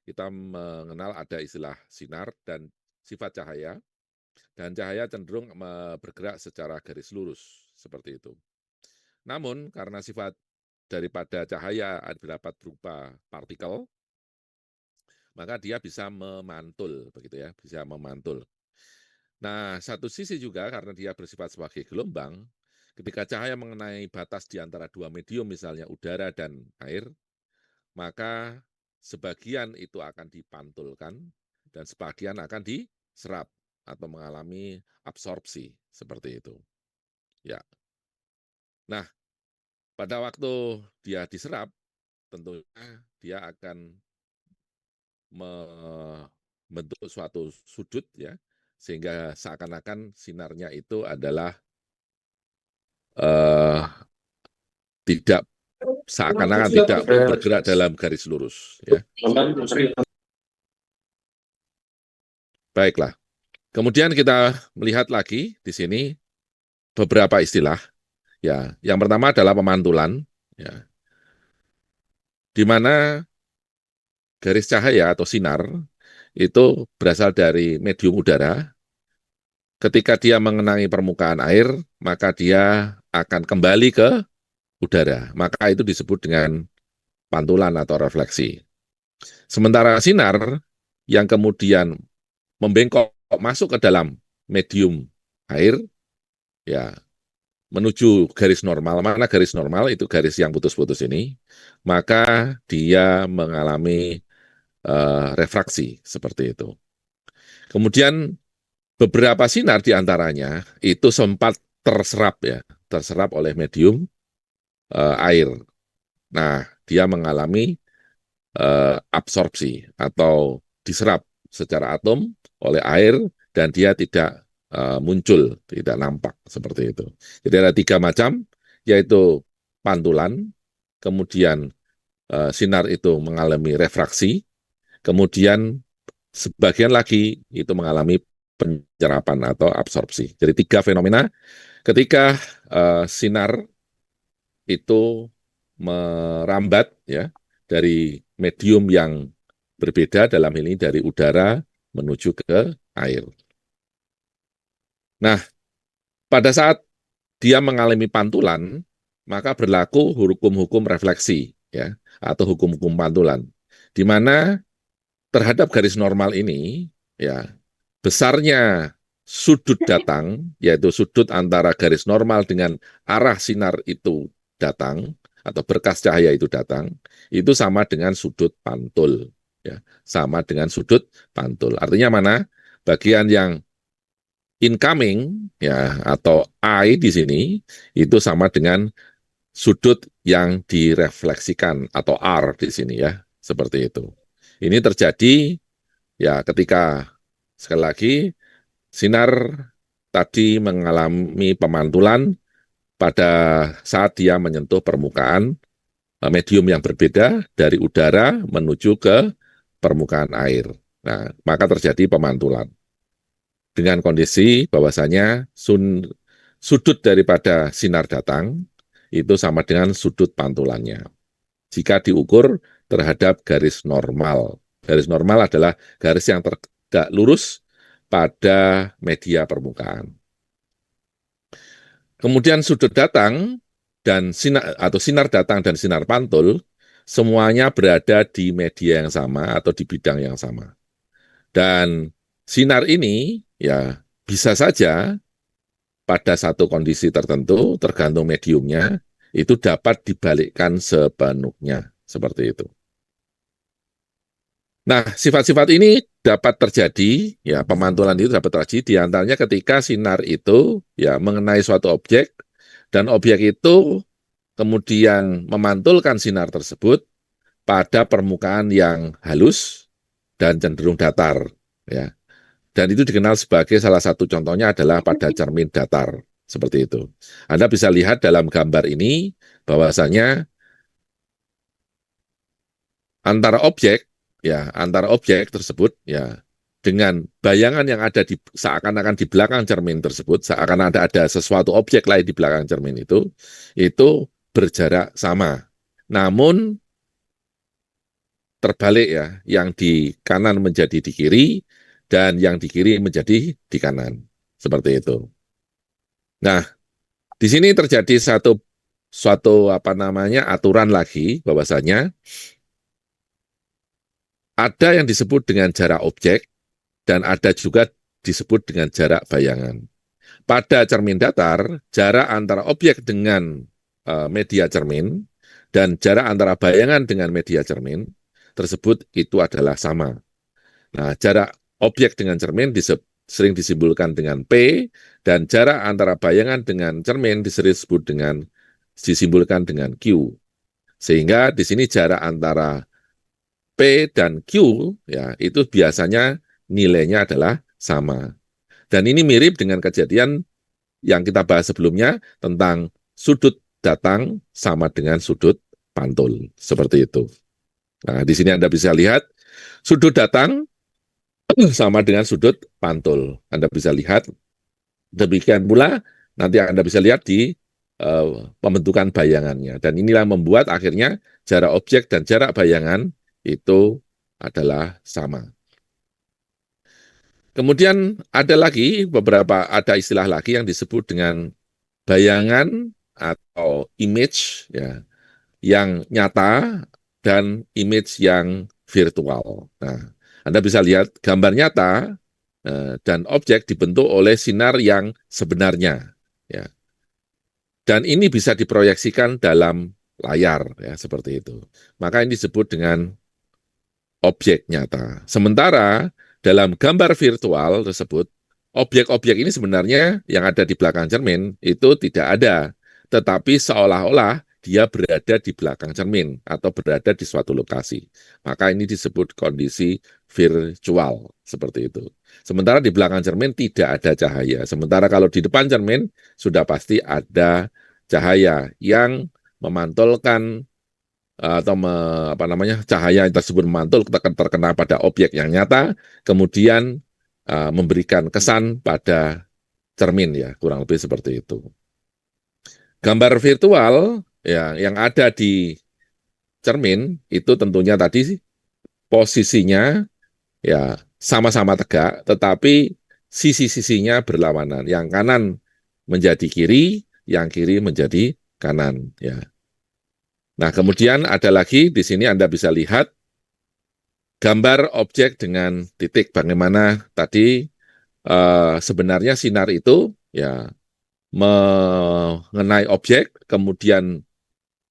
kita mengenal ada istilah sinar dan sifat cahaya, dan cahaya cenderung bergerak secara garis lurus, seperti itu. Namun, karena sifat daripada cahaya dapat berupa partikel, maka dia bisa memantul, begitu ya, bisa memantul. Nah, satu sisi juga karena dia bersifat sebagai gelombang, ketika cahaya mengenai batas di antara dua medium, misalnya udara dan air, maka sebagian itu akan dipantulkan dan sebagian akan diserap atau mengalami absorpsi seperti itu. Ya. Nah, pada waktu dia diserap, tentunya dia akan membentuk suatu sudut ya, sehingga seakan-akan sinarnya itu adalah tidak seakan-akan tidak bergerak dalam garis lurus ya. Baiklah. Kemudian kita melihat lagi di sini beberapa istilah ya. Yang pertama adalah pemantulan ya. Di mana garis cahaya atau sinar itu berasal dari medium udara. Ketika dia mengenai permukaan air, maka dia akan kembali ke udara. Maka itu disebut dengan pantulan atau refleksi. Sementara sinar yang kemudian membengkok masuk ke dalam medium air, ya menuju garis normal. Mana garis normal? Itu garis yang putus-putus ini. Maka dia mengalami refraksi seperti itu. Kemudian beberapa sinar diantaranya itu sempat terserap ya, terserap oleh medium air. Nah, dia mengalami absorpsi atau diserap secara atom oleh air dan dia tidak muncul, tidak nampak seperti itu. Jadi ada 3 macam, yaitu pantulan, kemudian sinar itu mengalami refraksi, kemudian sebagian lagi itu mengalami penyerapan atau absorpsi. Jadi 3 fenomena ketika sinar itu merambat ya dari medium yang berbeda, dalam hal ini dari udara menuju ke air. Nah, pada saat dia mengalami pantulan, maka berlaku hukum-hukum refleksi ya atau hukum-hukum pantulan, di mana terhadap garis normal ini ya besarnya sudut datang, yaitu sudut antara garis normal dengan arah sinar itu datang, atau berkas cahaya itu datang, itu sama dengan sudut pantul. Ya, sama dengan sudut pantul. Artinya mana? Bagian yang incoming, ya, atau I di sini, itu sama dengan sudut yang direfleksikan, atau R di sini ya, seperti itu. Ini terjadi ya ketika, sekali lagi, sinar tadi mengalami pemantulan pada saat dia menyentuh permukaan medium yang berbeda dari udara menuju ke permukaan air. Nah, maka terjadi pemantulan. Dengan kondisi bahwasanya sudut daripada sinar datang itu sama dengan sudut pantulannya. Jika diukur terhadap garis normal. Garis normal adalah garis yang tegak lurus pada media permukaan. Kemudian sudut datang dan sinar atau sinar datang dan sinar pantul semuanya berada di media yang sama atau di bidang yang sama. Dan sinar ini ya bisa saja pada satu kondisi tertentu tergantung mediumnya itu dapat dibalikkan sepenuhnya seperti itu. Nah, sifat-sifat ini dapat terjadi, ya pemantulan itu dapat terjadi di antaranya ketika sinar itu ya mengenai suatu objek dan objek itu kemudian memantulkan sinar tersebut pada permukaan yang halus dan cenderung datar, ya. Dan itu dikenal sebagai salah satu contohnya adalah pada cermin datar, seperti itu. Anda bisa lihat dalam gambar ini bahwasanya antara objek tersebut ya dengan bayangan yang ada di seakan-akan di belakang cermin tersebut, seakan ada sesuatu objek lain di belakang cermin itu berjarak sama. Namun terbalik ya, yang di kanan menjadi di kiri dan yang di kiri menjadi di kanan. Seperti itu. Nah, di sini terjadi suatu apa namanya aturan lagi bahwasanya ada yang disebut dengan jarak objek dan ada juga disebut dengan jarak bayangan. Pada cermin datar, jarak antara objek dengan media cermin dan jarak antara bayangan dengan media cermin tersebut itu adalah sama. Nah, jarak objek dengan cermin sering disimbolkan dengan P dan jarak antara bayangan dengan cermin disimbolkan dengan Q. Sehingga di sini jarak antara P dan Q ya itu biasanya nilainya adalah sama. Dan ini mirip dengan kejadian yang kita bahas sebelumnya tentang sudut datang sama dengan sudut pantul. Seperti itu. Nah, di sini Anda bisa lihat sudut datang sama dengan sudut pantul. Anda bisa lihat. Demikian pula nanti Anda bisa lihat di pembentukan bayangannya. Dan inilah membuat akhirnya jarak objek dan jarak bayangan itu adalah sama. Kemudian ada istilah lagi yang disebut dengan bayangan atau image ya, yang nyata dan image yang virtual. Nah, Anda bisa lihat gambar nyata dan objek dibentuk oleh sinar yang sebenarnya. Ya. Dan ini bisa diproyeksikan dalam layar, ya, seperti itu. Maka ini disebut dengan objek nyata. Sementara dalam gambar virtual tersebut, objek-objek ini sebenarnya yang ada di belakang cermin itu tidak ada, tetapi seolah-olah dia berada di belakang cermin atau berada di suatu lokasi. Maka ini disebut kondisi virtual, seperti itu. Sementara di belakang cermin tidak ada cahaya. Sementara kalau di depan cermin sudah pasti ada cahaya yang memantulkan atau cahaya tersebut memantul terkena pada objek yang nyata, kemudian memberikan kesan pada cermin ya, kurang lebih seperti itu. Gambar virtual ya yang ada di cermin itu tentunya tadi posisinya ya sama-sama tegak, tetapi sisi-sisinya berlawanan. Yang kanan menjadi kiri, yang kiri menjadi kanan ya. Nah, kemudian ada lagi di sini Anda bisa lihat gambar objek dengan titik. Bagaimana tadi sebenarnya sinar itu ya mengenai objek, kemudian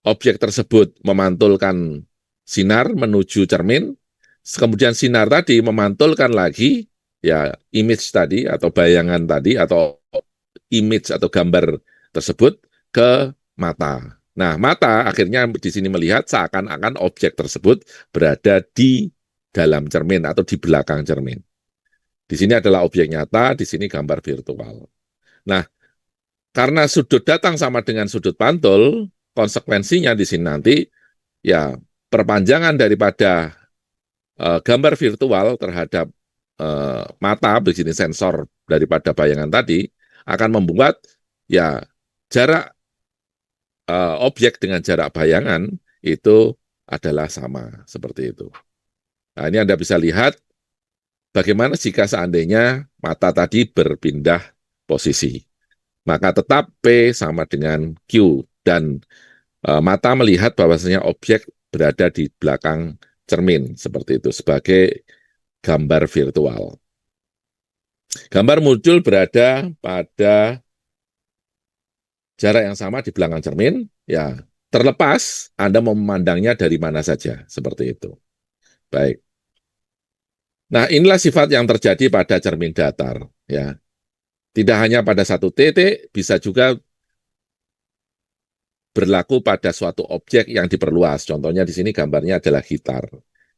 objek tersebut memantulkan sinar menuju cermin, kemudian sinar tadi memantulkan lagi ya image tadi atau bayangan tadi atau image atau gambar tersebut ke mata. Nah, mata akhirnya di sini melihat seakan-akan objek tersebut berada di dalam cermin atau di belakang cermin. Di sini adalah objek nyata, di sini gambar virtual. Nah, karena sudut datang sama dengan sudut pantul, konsekuensinya di sini nanti ya perpanjangan daripada gambar virtual terhadap mata, begini sensor daripada bayangan tadi akan membuat ya jarak objek dengan jarak bayangan itu adalah sama seperti itu. Nah, ini Anda bisa lihat bagaimana jika seandainya mata tadi berpindah posisi. Maka tetap P sama dengan Q dan mata melihat bahwasanya objek berada di belakang cermin seperti itu sebagai gambar virtual. Gambar muncul berada pada jarak yang sama di belakang cermin, ya terlepas Anda mau memandangnya dari mana saja, seperti itu. Baik. Nah, inilah sifat yang terjadi pada cermin datar, ya. Tidak hanya pada satu titik, bisa juga berlaku pada suatu objek yang diperluas. Contohnya di sini gambarnya adalah gitar.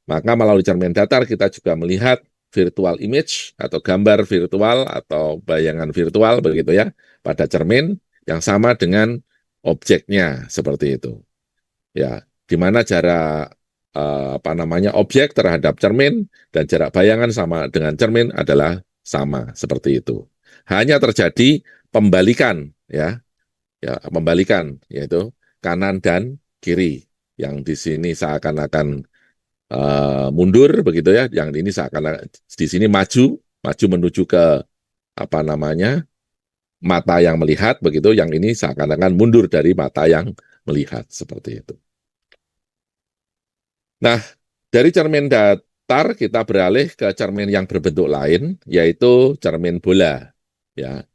Maka melalui cermin datar kita juga melihat virtual image atau gambar virtual atau bayangan virtual begitu ya pada cermin yang sama dengan objeknya seperti itu. Ya, di mana jarak objek terhadap cermin dan jarak bayangan sama dengan cermin adalah sama seperti itu. Hanya terjadi pembalikan ya pembalikan yaitu kanan dan kiri yang di sini seakan-akan mundur begitu ya. Yang ini seakan di sini maju menuju ke apa namanya mata yang melihat begitu. Yang ini seakan-akan mundur dari mata yang melihat seperti itu. Nah, dari cermin datar kita beralih ke cermin yang berbentuk lain, yaitu cermin bola. Ya,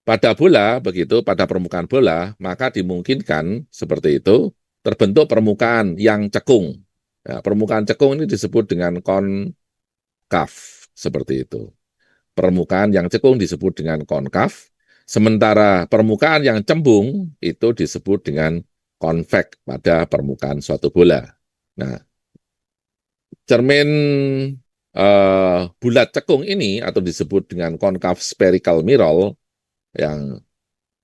pada bola begitu, pada permukaan bola, maka dimungkinkan seperti itu terbentuk permukaan yang cekung. Ya, permukaan cekung ini disebut dengan konkav seperti itu. Permukaan yang cekung disebut dengan konkav, sementara permukaan yang cembung itu disebut dengan konveks pada permukaan suatu bola. Nah, cermin bulat cekung ini atau disebut dengan concave spherical mirror yang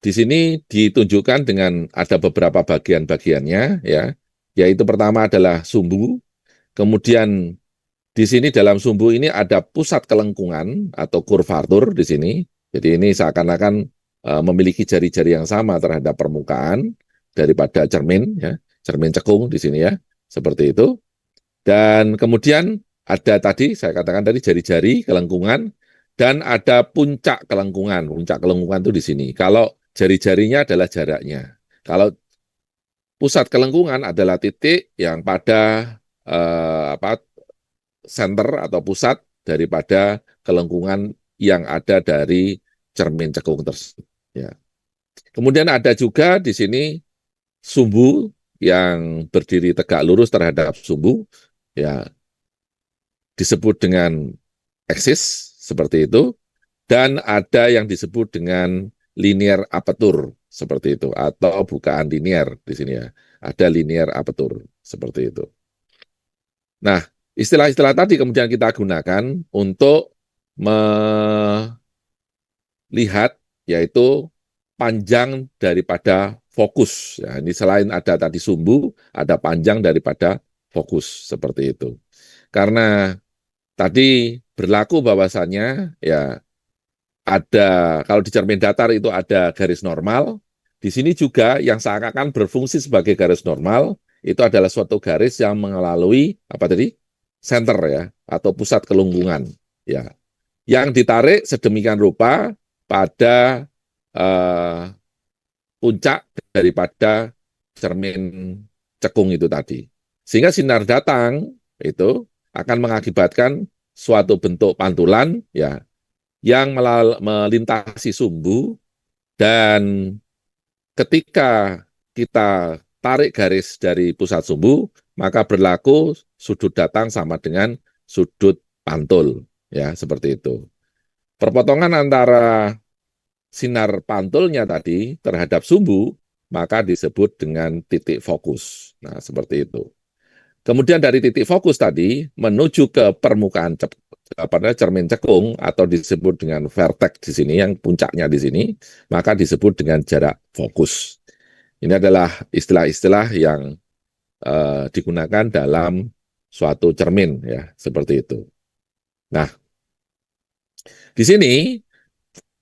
di sini ditunjukkan dengan ada beberapa bagian-bagiannya ya, yaitu pertama adalah sumbu, kemudian di sini dalam sumbu ini ada pusat kelengkungan atau kurvatur di sini. Jadi ini seakan-akan memiliki jari-jari yang sama terhadap permukaan daripada cermin ya, cermin cekung di sini ya, seperti itu. Dan kemudian ada tadi, saya katakan tadi jari-jari kelengkungan, dan ada puncak kelengkungan. Puncak kelengkungan itu di sini. Kalau jari-jarinya adalah jaraknya. Kalau pusat kelengkungan adalah titik yang pada center atau pusat daripada kelengkungan yang ada dari cermin cekung tersebut. Ya. Kemudian ada juga di sini sumbu yang berdiri tegak lurus terhadap sumbu. Ya, disebut dengan eksis seperti itu, dan ada yang disebut dengan linear aperture seperti itu, atau bukaan linear di sini ya. Ada linear aperture seperti itu. Nah, istilah-istilah tadi kemudian kita gunakan untuk melihat yaitu panjang daripada fokus. Ya, ini selain ada tadi sumbu, ada panjang daripada fokus seperti itu. Karena tadi berlaku bahwasannya ya ada kalau di cermin datar itu ada garis normal, di sini juga yang seakan-akan berfungsi sebagai garis normal itu adalah suatu garis yang melalui apa tadi center ya atau pusat kelungkungan ya yang ditarik sedemikian rupa pada eh, puncak daripada cermin cekung itu tadi. Sehingga sinar datang itu akan mengakibatkan suatu bentuk pantulan ya yang melintasi sumbu dan ketika kita tarik garis dari pusat sumbu maka berlaku sudut datang sama dengan sudut pantul ya seperti itu. Perpotongan antara sinar pantulnya tadi terhadap sumbu, maka disebut dengan titik fokus. Nah, seperti itu. Kemudian dari titik fokus tadi menuju ke permukaan cermin cekung atau disebut dengan vertex di sini, yang puncaknya di sini, maka disebut dengan jarak fokus. Ini adalah istilah-istilah yang digunakan dalam suatu cermin, ya, seperti itu. Nah, di sini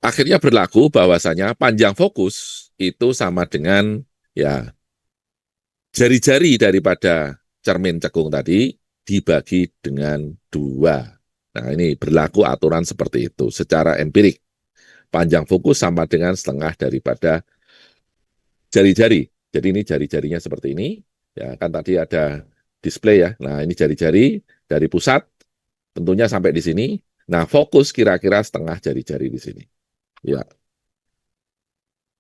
akhirnya berlaku bahwasanya panjang fokus itu sama dengan ya jari-jari daripada cermin cekung tadi dibagi dengan 2. Nah, ini berlaku aturan seperti itu secara empirik. Panjang fokus sama dengan setengah daripada jari-jari. Jadi ini jari-jarinya seperti ini. Ya, kan tadi ada display ya. Nah, ini jari-jari dari pusat tentunya sampai di sini. Nah, fokus kira-kira setengah jari-jari di sini. Ya.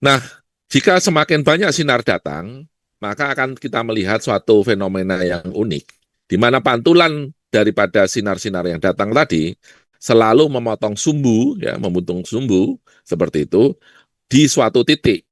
Nah, jika semakin banyak sinar datang, maka akan kita melihat suatu fenomena yang unik, di mana pantulan daripada sinar-sinar yang datang tadi selalu memotong sumbu, ya, memotong sumbu seperti itu di suatu titik.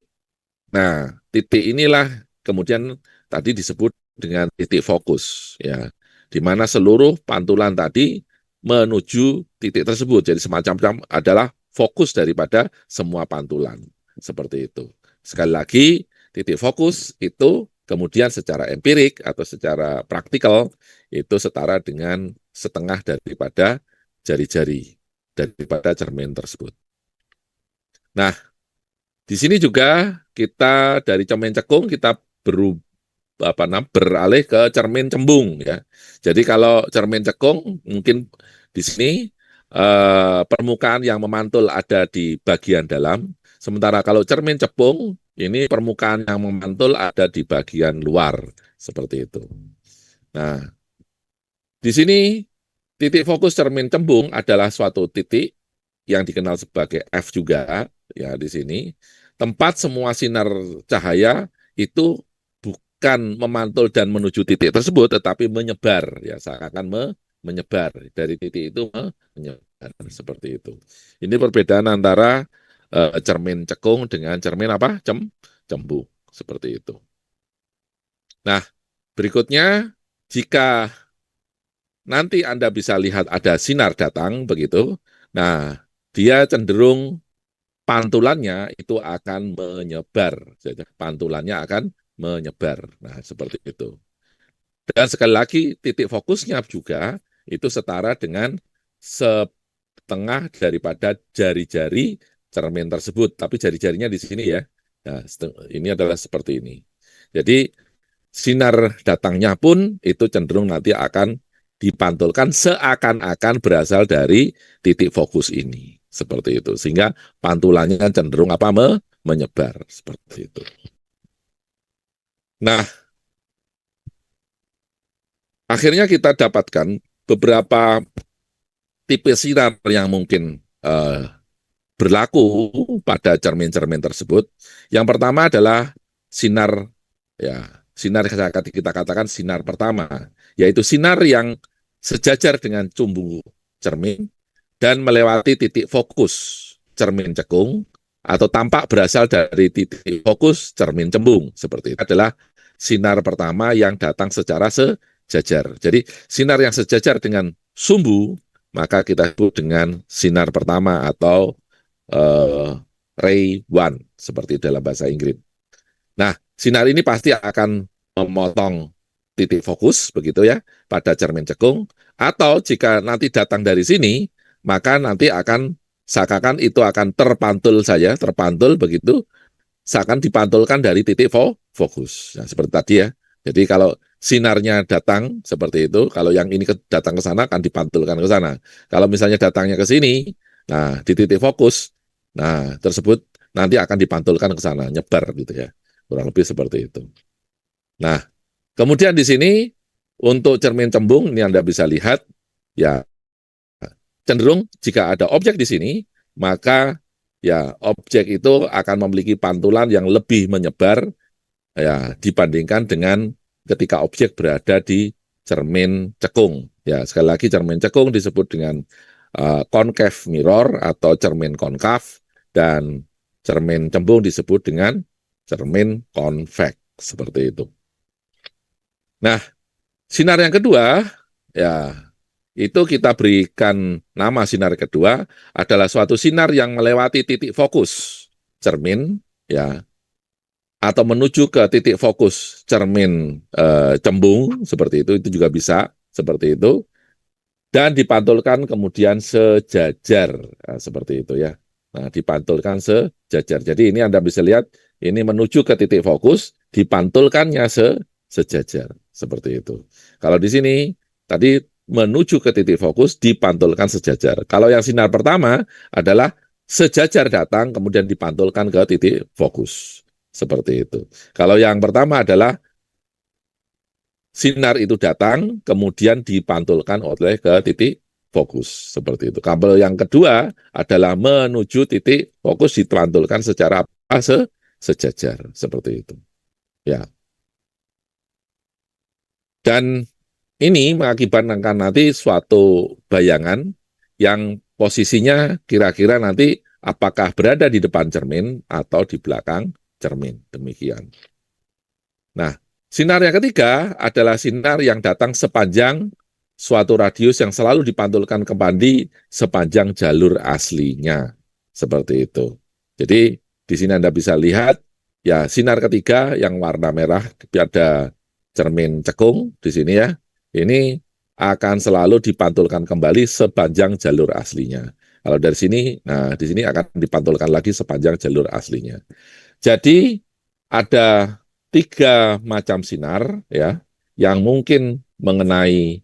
Nah, titik inilah kemudian tadi disebut dengan titik fokus, ya, di mana seluruh pantulan tadi menuju titik tersebut. Jadi semacam adalah fokus daripada semua pantulan. Seperti itu. Sekali lagi, titik fokus itu kemudian secara empirik atau secara praktikal itu setara dengan setengah daripada jari-jari daripada cermin tersebut. Nah, di sini juga kita dari cermin cekung kita beralih ke cermin cembung ya. Jadi kalau cermin cekung mungkin di sini permukaan yang memantul ada di bagian dalam, sementara kalau cermin cembung ini permukaan yang memantul ada di bagian luar seperti itu. Nah, di sini titik fokus cermin cembung adalah suatu titik yang dikenal sebagai F juga ya di sini. Tempat semua sinar cahaya itu bukan memantul dan menuju titik tersebut, tetapi menyebar ya seakan menyebar dari titik itu menyebar seperti itu. Ini perbedaan antara cermin cekung dengan cermin apa? Cembung seperti itu. Nah, berikutnya jika nanti Anda bisa lihat ada sinar datang begitu. Nah, dia cenderung pantulannya itu akan menyebar. Jadi, pantulannya akan menyebar. Nah, seperti itu. Dan sekali lagi titik fokusnya juga itu setara dengan setengah daripada jari-jari cermin tersebut. Tapi jari-jarinya di sini ya. Nah, ini adalah seperti ini. Jadi sinar datangnya pun itu cenderung nanti akan dipantulkan seakan-akan berasal dari titik fokus ini. Seperti itu. Sehingga pantulannya cenderung apa menyebar. Seperti itu. Nah, akhirnya kita dapatkan beberapa tipe sinar yang mungkin berlaku pada cermin-cermin tersebut. Yang pertama adalah sinar ya, sinar kita katakan sinar pertama, yaitu sinar yang sejajar dengan cumbu cermin dan melewati titik fokus cermin cekung atau tampak berasal dari titik fokus cermin cembung. Seperti itu adalah sinar pertama yang datang secara sejajar. Jadi sinar yang sejajar dengan sumbu maka kita sebut dengan sinar pertama atau ray one seperti dalam bahasa Inggris. Nah, sinar ini pasti akan memotong titik fokus begitu ya pada cermin cekung, atau jika nanti datang dari sini maka nanti akan seakan itu akan terpantul begitu seakan dipantulkan dari titik fokus. Nah, seperti tadi ya. Jadi kalau sinarnya datang seperti itu, kalau yang ini datang ke sana akan dipantulkan ke sana. Kalau misalnya datangnya ke sini, nah di titik fokus, nah tersebut nanti akan dipantulkan ke sana, nyebar gitu ya. Kurang lebih seperti itu. Nah, kemudian di sini untuk cermin cembung ini Anda bisa lihat ya cenderung jika ada objek di sini, maka ya objek itu akan memiliki pantulan yang lebih menyebar ya dibandingkan dengan ketika objek berada di cermin cekung. Ya, sekali lagi cermin cekung disebut dengan concave mirror atau cermin konkav dan cermin cembung disebut dengan cermin konveks seperti itu. Nah, sinar yang kedua ya itu kita berikan nama sinar kedua adalah suatu sinar yang melewati titik fokus cermin ya atau menuju ke titik fokus cermin cembung seperti itu juga bisa seperti itu dan dipantulkan kemudian sejajar seperti itu ya. Nah, dipantulkan sejajar. Jadi ini Anda bisa lihat ini menuju ke titik fokus dipantulkannya sejajar seperti itu. Kalau di sini tadi menuju ke titik fokus dipantulkan sejajar. Kalau yang sinar pertama adalah sejajar datang kemudian dipantulkan ke titik fokus. Seperti itu. Kalau yang pertama adalah sinar itu datang kemudian dipantulkan oleh ke titik fokus. Seperti itu. Kalau yang kedua adalah menuju titik fokus dipantulkan secara sejajar. Seperti itu. Ya. Dan ini mengakibatkan nanti suatu bayangan yang posisinya kira-kira nanti apakah berada di depan cermin atau di belakang cermin. Demikian. Nah, sinar yang ketiga adalah sinar yang datang sepanjang suatu radius yang selalu dipantulkan kembali sepanjang jalur aslinya. Seperti itu. Jadi, di sini Anda bisa lihat, ya sinar ketiga yang warna merah, ada cermin cekung di sini ya, ini akan selalu dipantulkan kembali sepanjang jalur aslinya. Kalau dari sini, nah di sini akan dipantulkan lagi sepanjang jalur aslinya. Jadi, ada tiga macam sinar ya yang mungkin mengenai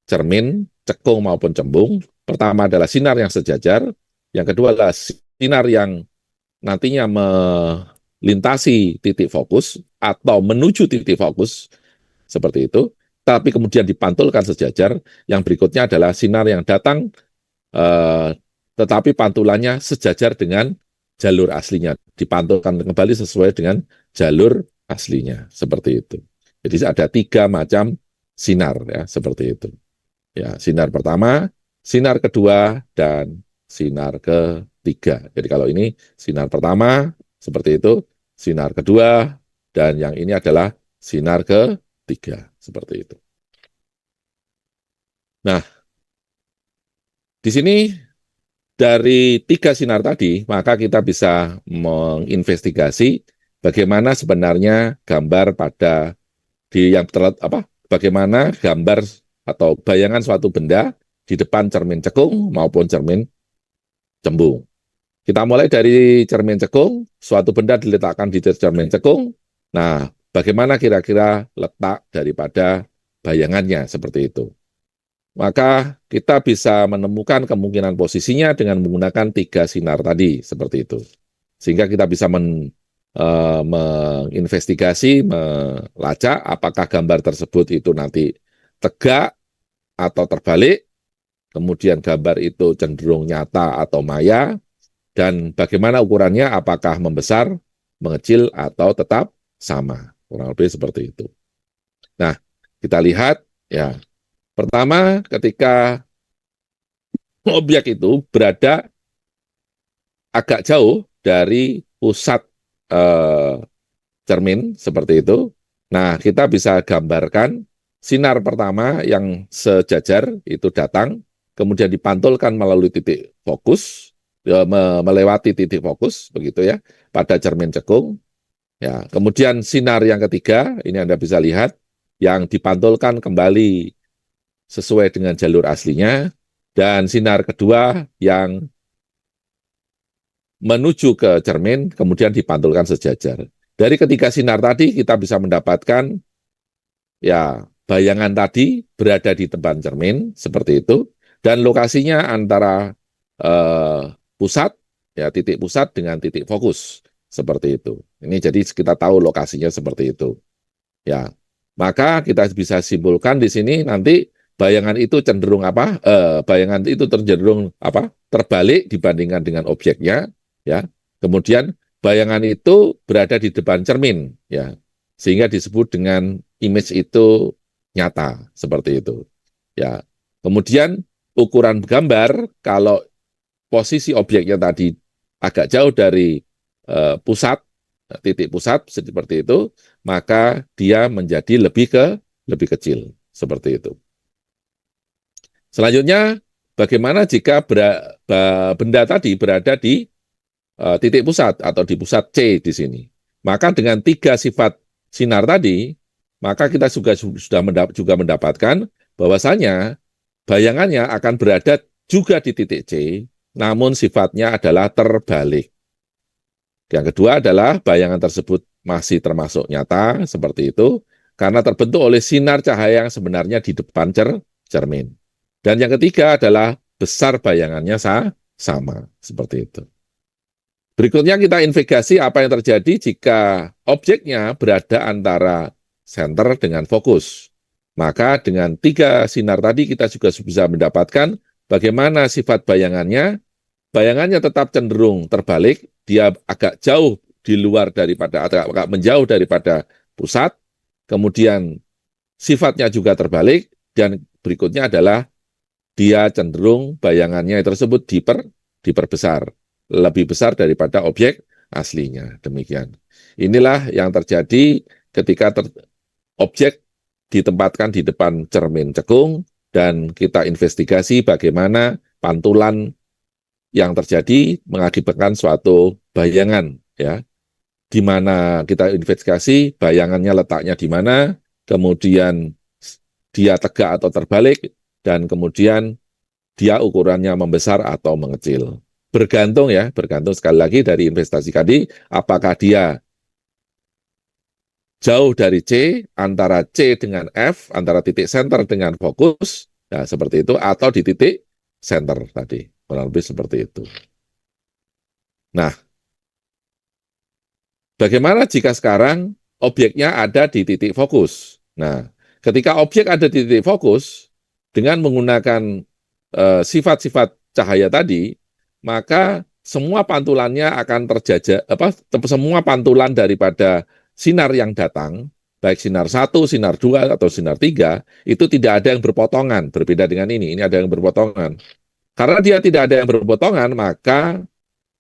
cermin, cekung maupun cembung. Pertama adalah sinar yang sejajar, yang kedua adalah sinar yang nantinya melintasi titik fokus atau menuju titik fokus seperti itu, tapi kemudian dipantulkan sejajar. Yang berikutnya adalah sinar yang datang eh, tetapi pantulannya sejajar dengan jalur aslinya, dipantulkan kembali sesuai dengan jalur aslinya seperti itu. Jadi ada tiga macam sinar ya seperti itu. Ya, sinar pertama, sinar kedua, dan sinar ketiga. Jadi kalau ini sinar pertama seperti itu, sinar kedua, dan yang ini adalah sinar ketiga seperti itu. Nah, di sini dari tiga sinar tadi, maka kita bisa menginvestigasi bagaimana sebenarnya gambar pada bagaimana gambar atau bayangan suatu benda di depan cermin cekung maupun cermin cembung. Kita mulai dari cermin cekung, suatu benda diletakkan di cermin cekung. Nah, bagaimana kira-kira letak daripada bayangannya seperti itu. Maka kita bisa menemukan kemungkinan posisinya dengan menggunakan tiga sinar tadi, seperti itu. Sehingga kita bisa menginvestigasi, melacak apakah gambar tersebut itu nanti tegak atau terbalik, kemudian gambar itu cenderung nyata atau maya, dan bagaimana ukurannya, apakah membesar, mengecil, atau tetap sama. Kurang lebih seperti itu. Nah, kita lihat, ya, pertama ketika objek itu berada agak jauh dari pusat eh, cermin, seperti itu. Nah, kita bisa gambarkan sinar pertama yang sejajar itu datang, kemudian dipantulkan melalui titik fokus, melewati titik fokus, begitu ya, pada cermin cekung. Ya, kemudian sinar yang ketiga, ini Anda bisa lihat, yang dipantulkan kembali sesuai dengan jalur aslinya, dan sinar kedua yang menuju ke cermin, kemudian dipantulkan sejajar. Dari ketiga sinar tadi, kita bisa mendapatkan ya bayangan tadi berada di depan cermin, seperti itu, dan lokasinya antara pusat, ya titik pusat dengan titik fokus, seperti itu. Ini jadi kita tahu lokasinya seperti itu. Ya, maka kita bisa simpulkan di sini nanti bayangan itu cenderung apa? Bayangan itu cenderung apa? Terbalik dibandingkan dengan objeknya, ya. Kemudian bayangan itu berada di depan cermin, ya, sehingga disebut dengan image itu nyata seperti itu, ya. Kemudian ukuran gambar kalau posisi objeknya tadi agak jauh dari pusat, titik pusat seperti itu, maka dia menjadi lebih kecil seperti itu. Selanjutnya, bagaimana jika benda tadi berada di titik pusat atau di pusat C di sini? Maka dengan tiga sifat sinar tadi, maka kita juga mendapatkan bahwasanya bayangannya akan berada juga di titik C, namun sifatnya adalah terbalik. Yang kedua adalah bayangan tersebut masih termasuk nyata, seperti itu, karena terbentuk oleh sinar cahaya yang sebenarnya di depan cermin. Dan yang ketiga adalah besar bayangannya sama, seperti itu. Berikutnya kita investigasi apa yang terjadi jika objeknya berada antara center dengan fokus. Maka dengan tiga sinar tadi kita juga bisa mendapatkan bagaimana sifat bayangannya. Bayangannya tetap cenderung terbalik, dia agak jauh di luar daripada, agak menjauh daripada pusat, kemudian sifatnya juga terbalik, dan berikutnya adalah dia cenderung bayangannya tersebut diperbesar, lebih besar daripada objek aslinya. Demikian. Inilah yang terjadi ketika objek ditempatkan di depan cermin cekung, dan kita investigasi bagaimana pantulan yang terjadi mengakibatkan suatu bayangan, ya, di mana kita investigasi bayangannya letaknya di mana, kemudian dia tegak atau terbalik, dan kemudian dia ukurannya membesar atau mengecil. Bergantung sekali lagi dari investasi tadi, apakah dia jauh dari C, antara C dengan F, antara titik center dengan fokus, ya seperti itu, atau di titik center tadi, kurang lebih seperti itu. Nah, bagaimana jika sekarang objeknya ada di titik fokus? Nah, ketika objek ada di titik fokus, dengan menggunakan sifat-sifat cahaya tadi, maka semua pantulannya akan terjajah, semua pantulan daripada sinar yang datang, baik sinar 1, sinar 2, atau sinar 3, itu tidak ada yang berpotongan, berbeda dengan ini ada yang berpotongan. Karena dia tidak ada yang berpotongan, maka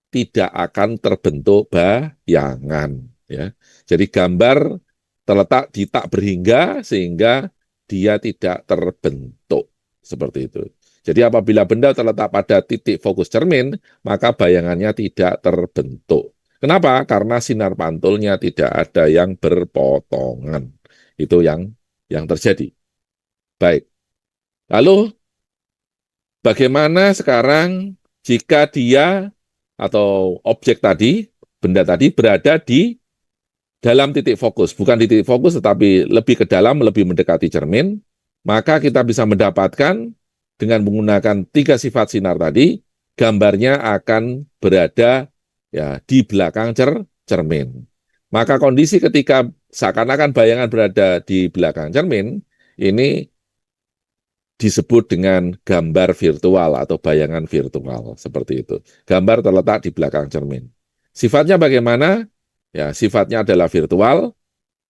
tidak akan terbentuk bayangan. Ya. Jadi gambar terletak di tak berhingga sehingga dia tidak terbentuk. Seperti itu. Jadi apabila benda terletak pada titik fokus cermin, maka bayangannya tidak terbentuk. Kenapa? Karena sinar pantulnya tidak ada yang berpotongan. Itu yang terjadi. Baik. Lalu bagaimana sekarang jika dia atau objek tadi, benda tadi berada di dalam titik fokus, bukan di titik fokus tetapi lebih ke dalam, lebih mendekati cermin, maka kita bisa mendapatkan dengan menggunakan 3 sifat sinar tadi, gambarnya akan berada ya di belakang cermin. Maka kondisi ketika seakan-akan bayangan berada di belakang cermin, ini disebut dengan gambar virtual atau bayangan virtual, seperti itu. Gambar terletak di belakang cermin. Sifatnya bagaimana? Ya, sifatnya adalah virtual,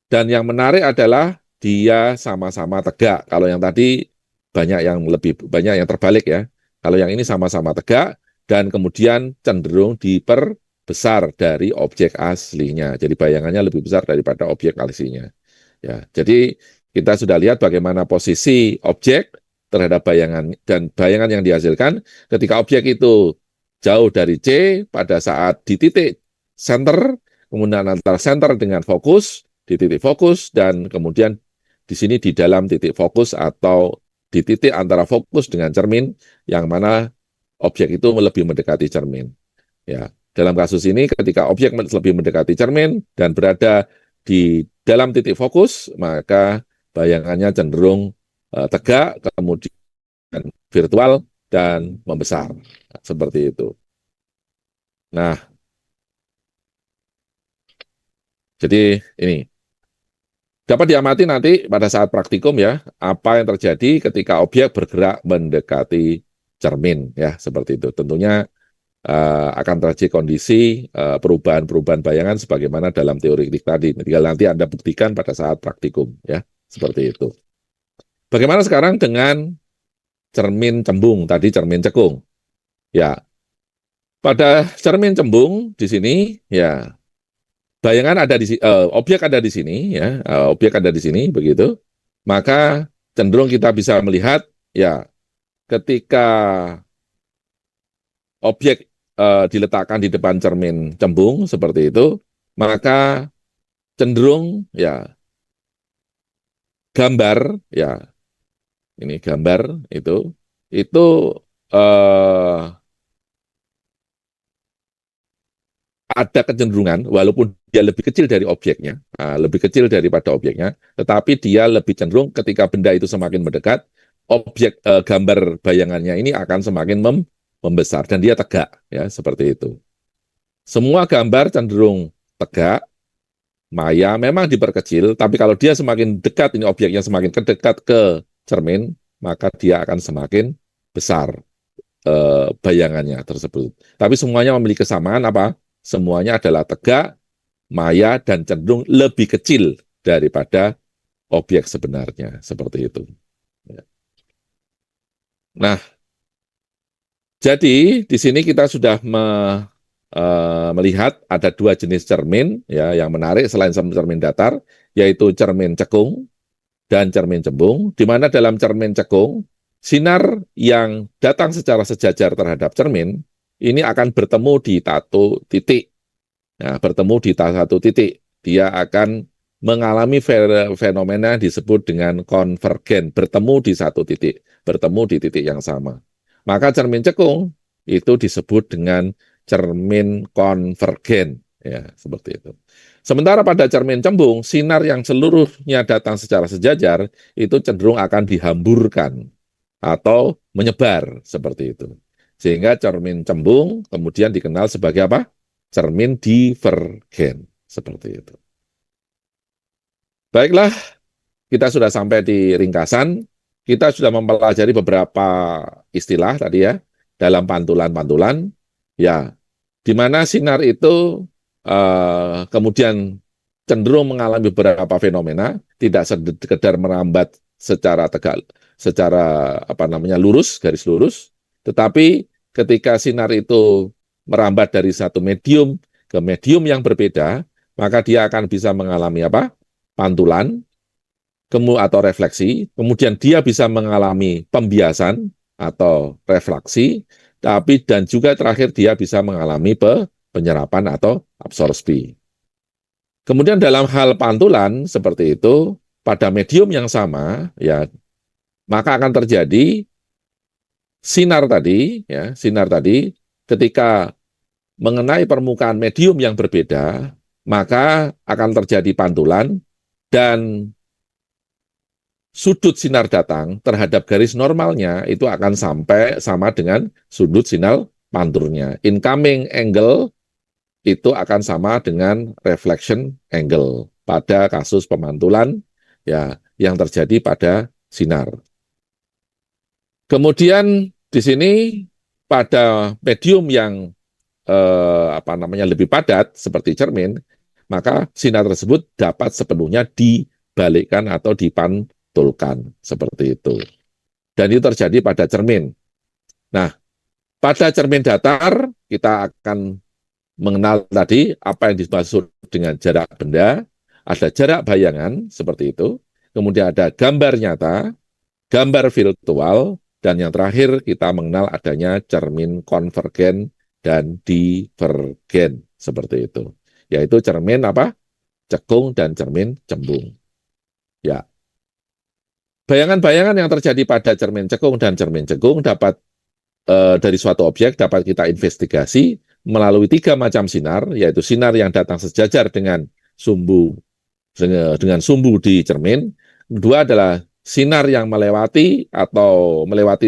dan yang menarik adalah dia sama-sama tegak. Kalau yang tadi banyak yang terbalik ya. Kalau yang ini sama-sama tegak dan kemudian cenderung diperbesar dari objek aslinya. Jadi bayangannya lebih besar daripada objek aslinya. Ya, jadi kita sudah lihat bagaimana posisi objek terhadap bayangan dan bayangan yang dihasilkan ketika objek itu jauh dari C pada saat di titik center, kemudian antara center dengan fokus, di titik fokus, dan kemudian di sini di dalam titik fokus atau di titik antara fokus dengan cermin, yang mana objek itu lebih mendekati cermin. Ya, dalam kasus ini ketika objek lebih mendekati cermin dan berada di dalam titik fokus, maka bayangannya cenderung tegak, kemudian virtual dan membesar. Seperti itu. Nah, jadi ini dapat diamati nanti pada saat praktikum ya, apa yang terjadi ketika objek bergerak mendekati cermin ya, seperti itu. Tentunya akan terjadi kondisi perubahan-perubahan bayangan sebagaimana dalam teoritik tadi. Tinggal nanti Anda buktikan pada saat praktikum ya, seperti itu. Bagaimana sekarang dengan cermin cembung tadi, cermin cekung? Ya, pada cermin cembung di sini ya bayangan ada di objek ada di sini ya, objek ada di sini begitu. Maka cenderung kita bisa melihat ya ketika objek diletakkan di depan cermin cembung seperti itu, maka cenderung ya gambar ya ini gambar itu eh, ada kecenderungan walaupun dia lebih kecil dari objeknya, lebih kecil daripada objeknya, tetapi dia lebih cenderung ketika benda itu semakin mendekat, objek gambar bayangannya ini akan semakin membesar dan dia tegak ya seperti itu. Semua gambar cenderung tegak, maya memang diperkecil, tapi kalau dia semakin dekat, ini objeknya semakin dekat ke cermin, maka dia akan semakin besar bayangannya tersebut. Tapi semuanya memiliki kesamaan apa? Semuanya adalah tegak, maya, dan cenderung lebih kecil daripada objek sebenarnya. Seperti itu. Nah, jadi di sini kita sudah melihat ada 2 jenis cermin ya yang menarik selain cermin datar, yaitu cermin cekung dan cermin cembung, di mana dalam cermin cekung, sinar yang datang secara sejajar terhadap cermin, ini akan bertemu di satu titik. Nah, bertemu di satu titik. Dia akan mengalami fenomena disebut dengan konvergen, bertemu di satu titik, bertemu di titik yang sama. Maka cermin cekung itu disebut dengan cermin konvergen. Ya, seperti itu. Sementara pada cermin cembung, sinar yang seluruhnya datang secara sejajar itu cenderung akan dihamburkan atau menyebar seperti itu. Sehingga cermin cembung kemudian dikenal sebagai apa? Cermin divergen seperti itu. Baiklah, kita sudah sampai di ringkasan. Kita sudah mempelajari beberapa istilah tadi ya dalam pantulan-pantulan. Ya, di mana sinar itu kemudian cenderung mengalami beberapa fenomena, tidak sekedar merambat secara tegak, secara apa namanya lurus, garis lurus, tetapi ketika sinar itu merambat dari satu medium ke medium yang berbeda, maka dia akan bisa mengalami apa? Pantulan, atau refleksi, kemudian dia bisa mengalami pembiasan atau refleksi, tapi dan juga terakhir dia bisa mengalami penyerapan atau absorpsi. Kemudian dalam hal pantulan seperti itu, pada medium yang sama, ya maka akan terjadi sinar tadi ketika mengenai permukaan medium yang berbeda, maka akan terjadi pantulan dan sudut sinar datang terhadap garis normalnya itu akan sampai sama dengan sudut sinar panturnya. Incoming angle itu akan sama dengan reflection angle pada kasus pemantulan ya yang terjadi pada sinar. Kemudian di sini pada medium yang lebih padat seperti cermin, maka sinar tersebut dapat sepenuhnya dibalikkan atau dipantulkan seperti itu. Dan itu terjadi pada cermin. Nah, pada cermin datar kita akan mengenal tadi apa yang dimaksud dengan jarak benda, ada jarak bayangan seperti itu, kemudian ada gambar nyata, gambar virtual, dan yang terakhir kita mengenal adanya cermin konvergen dan divergen seperti itu. Yaitu cermin apa? Cekung dan cermin cembung. Ya. Bayangan-bayangan yang terjadi pada cermin cekung dan cermin cekung dapat dari suatu objek dapat kita investigasi melalui 3 macam sinar, yaitu sinar yang datang sejajar dengan sumbu di cermin. Kedua adalah sinar yang melewati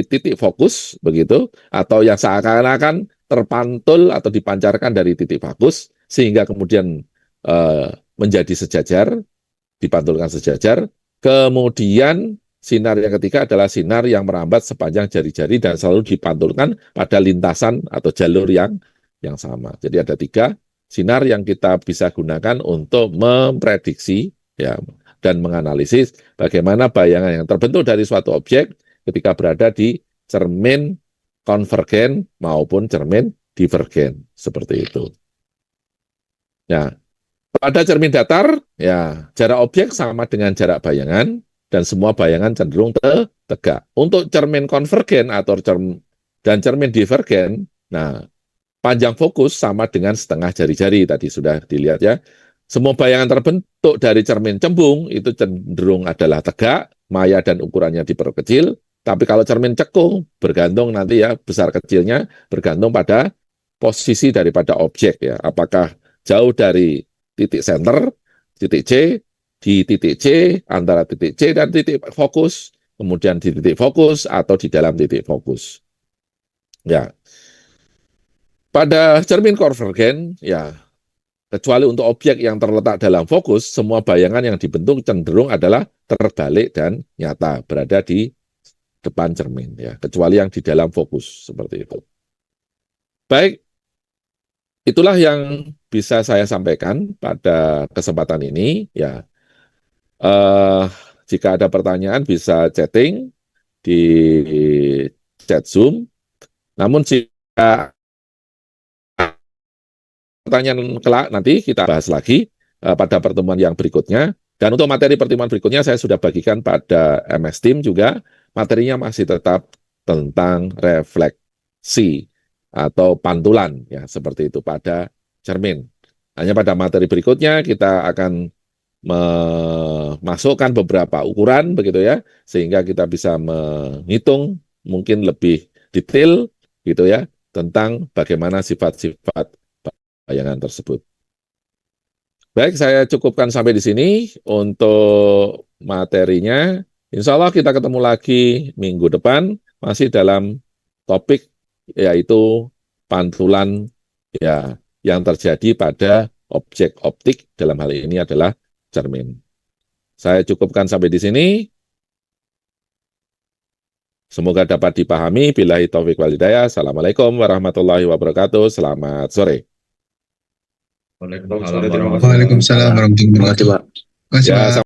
titik fokus begitu, atau yang seakan-akan terpantul atau dipancarkan dari titik fokus sehingga kemudian menjadi sejajar, dipantulkan sejajar. Kemudian sinar yang ketiga adalah sinar yang merambat sepanjang jari-jari dan selalu dipantulkan pada lintasan atau jalur yang sama. Jadi ada 3 sinar yang kita bisa gunakan untuk memprediksi ya dan menganalisis bagaimana bayangan yang terbentuk dari suatu objek ketika berada di cermin konvergen maupun cermin divergen seperti itu. Ya, pada cermin datar, ya jarak objek sama dengan jarak bayangan dan semua bayangan cenderung tegak. Untuk cermin konvergen dan cermin divergen, nah panjang fokus sama dengan setengah jari-jari tadi sudah dilihat ya. Semua bayangan terbentuk dari cermin cembung itu cenderung adalah tegak, maya dan ukurannya diperkecil. Tapi kalau cermin cekung bergantung nanti ya besar kecilnya bergantung pada posisi daripada objek ya. Apakah jauh dari titik center, titik C, di titik C, antara titik C dan titik fokus, kemudian di titik fokus atau di dalam titik fokus. Ya, pada cermin konvergen, ya kecuali untuk objek yang terletak dalam fokus, semua bayangan yang dibentuk cenderung adalah terbalik dan nyata berada di depan cermin, ya kecuali yang di dalam fokus seperti itu. Baik, itulah yang bisa saya sampaikan pada kesempatan ini. Ya, jika ada pertanyaan bisa chatting di chat Zoom. Namun jika pertanyaan kelak nanti kita bahas lagi pada pertemuan yang berikutnya. Dan untuk materi pertemuan berikutnya saya sudah bagikan pada MS Team juga. Materinya masih tetap tentang refleksi atau pantulan ya seperti itu pada cermin. Hanya pada materi berikutnya kita akan memasukkan beberapa ukuran begitu ya sehingga kita bisa menghitung mungkin lebih detail gitu ya tentang bagaimana sifat-sifat bayangan tersebut. Baik, saya cukupkan sampai di sini untuk materinya. Insya Allah kita ketemu lagi minggu depan, masih dalam topik yaitu pantulan ya yang terjadi pada objek optik, dalam hal ini adalah cermin. Saya cukupkan sampai di sini. Semoga dapat dipahami. Billahi taufiq wal hidayah. Assalamualaikum warahmatullahi wabarakatuh. Selamat sore. Waalaikumsalam warahmatullahi wabarakatuh. Waalaikumsalam warahmatullahi wabarakatuh. Terima kasih, Ya, Pak.